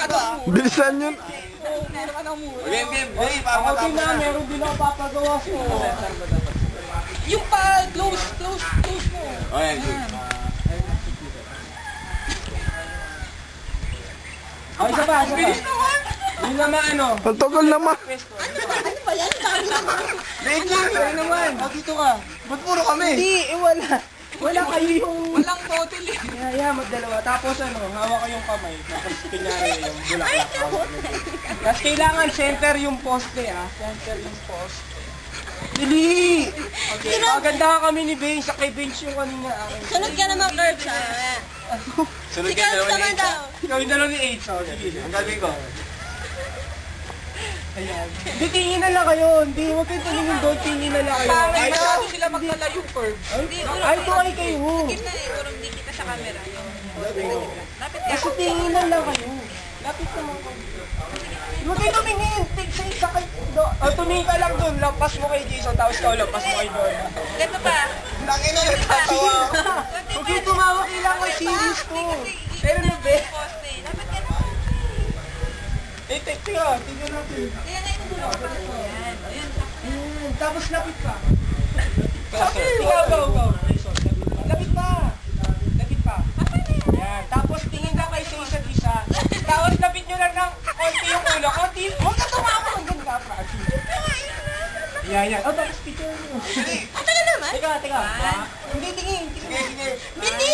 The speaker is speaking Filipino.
ka daw. Bilisan yun. Mura ka ng mura. Game. Ako din na, meron din ako papagawa ko. Yung pa, close mo. Oh, yan. Oh, isa pa. Yun naman ano. Ang tagal naman. Ano ba yan? Dami naman. Ayun naman. Oh, dito ka. Ba't puro kami? Hindi, wala. Wala kayo yung... Walang bottle eh. Yeah, magdalawa. Tapos ano, hawak ko yung kamay. Tapos kunyari yung bulaklak. Tapos kailangan center yung poste, ha? Center yung poste. Dili! Okay, maganda kami ni Bench. Sa kay Bench yung kanina. Sunod ka naman, Curbs, ha? Sunod Si kayo Curbs dalawa naman ni daw. Ikaw yung dalawa ni H. Oh, sige. Ang gagawin ko. Ayan. Hindi, tingin na lang kayo. Hindi, huwag kayo tumingin doon. Tingin na lang kayo. Ay, masyado sila magkalayo, Curbs. Ay, ito ay kayo. Kita eh, urong di kita sa camera. Lapit ka. Kasi tingin na lang kayo. Lapit naman kayo. Huwag kayo tumingin. Sa isa kayo. Tumingin ka lang doon. Lampas mo kay Jason. Tapos ikaw lampas mo kay Don. Ganito pa. Tangin na nagtatawa ako. Huwag kayo tumawa. Kailangan ko series ko. Pero na, be. Poste. Lapit ka na. Teka. Tingnan natin. Kaya na yung dulo pa. Yan. Ayan. Ayan. Tapos lapit ka. Ikaw. Jason, lapit pa. Lapit pa. Ayan. Tapos tingin ka kayo sa isa't isa. Tapos lapit nyo lang ng konti yung ulo. Konti. Huwag ka tumawa. Hanggang ka, Francis. Yan. Oh, tapos picture nyo. Ang tagal naman. Teka. Hindi, tingin. Sige. Hindi.